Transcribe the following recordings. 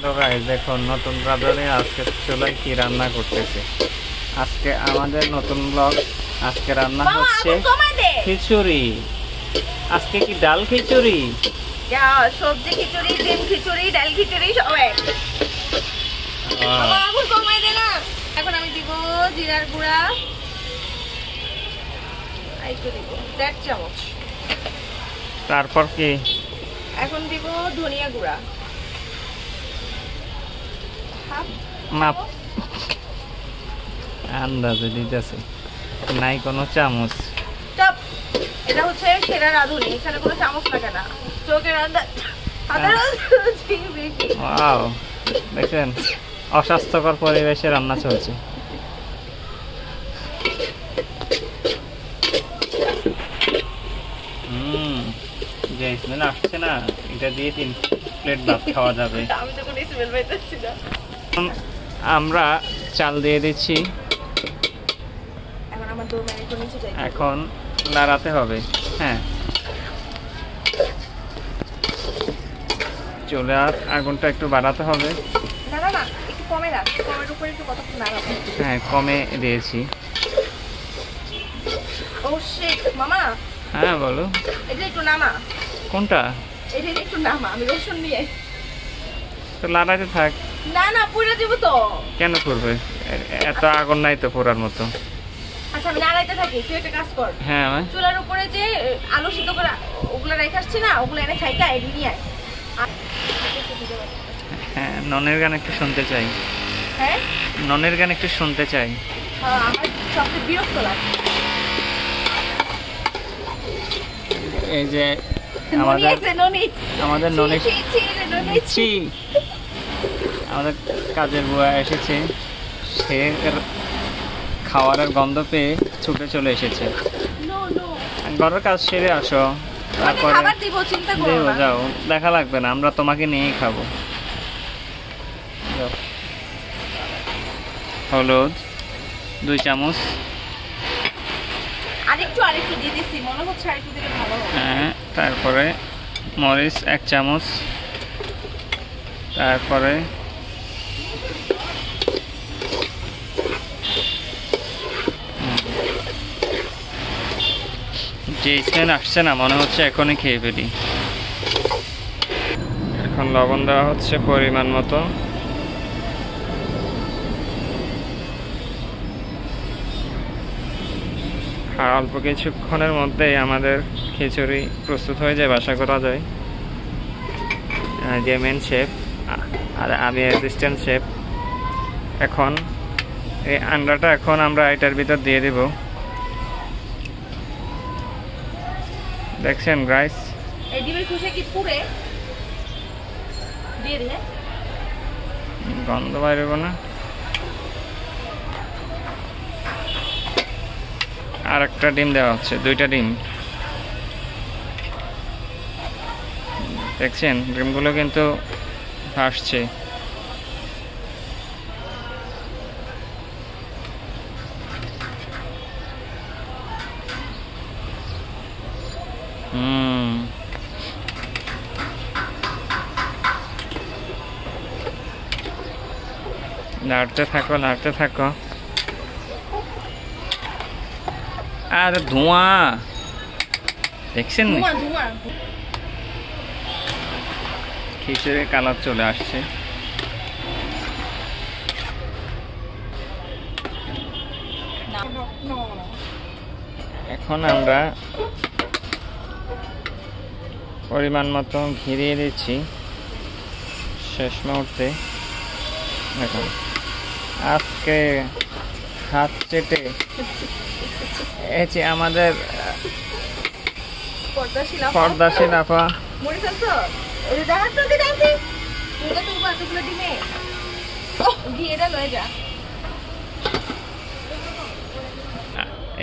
Hello guys, দেখুন নতুন রাঁধুনি আজকে চুলায় কি রান্না করতেছে। আজকে আমাদের নতুন ব্লগ। আজকে রান্না হচ্ছে খিচুড়ি। আজকে কি ডাল খিচুড়ি? সবজি খিচুড়ি, ডিম খিচুড়ি, ডাল খিচুড়ি সব এক। এখন কমাই দে না। এখন আমি দিব জিরার গুঁড়া, একটু দিব 1.5 চামচ। তারপর কি? এখন দিব ধনিয়া গুঁড়া মাপ আন্দাজে দিতেছে, নাই কোনো চামচ। টপ। এটা হচ্ছে সেরা রাঁধুনি, এখানে কোনো চামচ লাগে না, চোখের আন্দাজ। ওয়াও, দেখেন অস্বাস্থ্যকর পরিবেশে রান্না চলছে। যে স্মেল আসছে না, এটা দিয়ে 3 প্লেট ভাত খাওয়া যাবে। আমি তো কোনো স্মেল পাইতেছি না। আমরা চাল দিয়ে দিচ্ছি। এখন আমার 2 মিনিট নিচে যাই। এখন নাড়াতে হবে। হ্যাঁ, চুলার আগুনটা একটু বাড়াতে হবে। না না না, একটু কমে রাখ, কমের উপরে একটু কতক্ষণ নাড়াবো। হ্যাঁ, কমে দিয়েছি। ও শিট মামা। হ্যাঁ বলো। এটা একটু নামা। কোনটা? এটা একটু নামা, আমি রসুন নিয়ে। তো লাড়াতে থাক। না না, পুরো দিব তো। কেন করবে? এত আগুন নাই তো পোড়ার মতো। আচ্ছা আমি নাড়াইতে থাকি, তুই একটা কাজ কর। হ্যাঁ, চুলার উপরে যে আলু সিদ্ধ করে ওগুলা রেখে আসছি না, ওগুলো এনে খাইকা এনে নিয়ে আয়। হ্যাঁ, ননের গান একটু শুনতে চাই। হ্যাঁ, ননের গান একটু শুনতে চাই। আমার সবচেয়ে বিরক্ত লাগে। এই যে আমাদের কাজের বুয়া এসেছে, সে খাওয়ারের গন্ধ পেয়ে ছুটে চলে এসেছে। ঘরের কাজ সেরে আসো, তারপরে যাও, দেখা লাগবে না, আমরা তোমাকে নিয়েই খাবো। হলুদ 2 চামচ। আরেকটু দিয়ে দিছি, মনে হচ্ছে আরেকটু দিলে ভালো হবে। হ্যাঁ, তারপরে মরিচ 1 চামচ। তারপরে যে স্মেল আসছে না, মনে হচ্ছে এখনই খেয়ে ফেলি। এখন লবণ দেওয়া হচ্ছে পরিমাণ মতো। আর অল্প কিছুক্ষণের মধ্যেই আমাদের খিচুড়ি প্রস্তুত হয়ে যায়, বাসা করা যায়। যে মেন শেফ আর আমি অ্যাসিস্ট্যান্ট শেফ। এখন এই আন্ডাটা এখন আমরা এটার ভিতর দিয়ে দেব। দেখছেন গাইস, এই ডিমের খোসা কি পুরে দিয়ে দিলে গন্ধ বাইরে না। আর একটা ডিম দেওয়া হচ্ছে, 2টা ডিম। দেখছেন ডিমগুলো কিন্তু ভাসছে। নাড়তে থাকো, নাড়তে থাকো। আর ধোঁয়া দেখছেন, খিচুড়ির কালার চলে আসছে। এখন আমরা পরিমাণ মতো ঘি দিয়ে দিচ্ছি শেষ মুহূর্তে। দেখুন আজকে হাত চেটে আমাদের পর্দাশীল আপা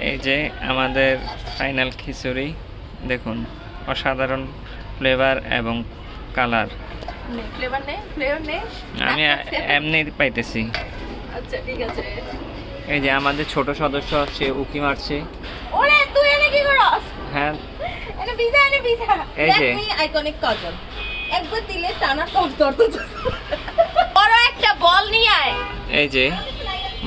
এই যে আমাদের ফাইনাল খিচুড়ি। দেখুন অসাধারণ ফ্লেভার এবং কালার। আমি এমনি পাইতেছি। আচ্ছা ঠিক আছে। এই যে আমাদের ছোট সদস্য আছে, উকি মারছে। ওরে তুই এনে কি করস? হ্যাঁ, এনে পিজা, এনে পিজা। এই যে আইকনিক কাজল একবার দিলে টানা তর তর এই যে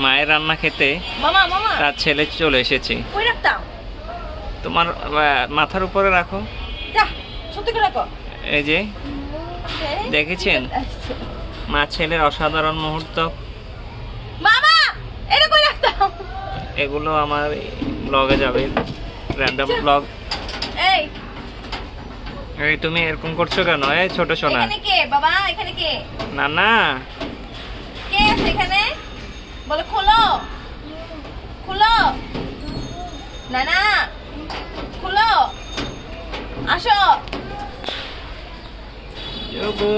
মায়ের রান্না খেতে মামা মামা তার ছেলে চলে এসেছে। কই রাখতাম? তোমার মাথার উপরে রাখো। যা সত্যি করে রাখো। এই যে দেখেছেন মা ছেলের অসাধারণ মুহূর্ত। মামা এটা কই রাখতাম? এগুলো আমার ব্লগে যাবে, র্যান্ডম ব্লগ। এই এই তুমি এরকম করছো কেন? এই ছোট সোনা। এখানে কে বাবা? এখানে কে? না না, কে আছে এখানে? বলে খোলো খোলো। না না খোলো, আসো। যোগু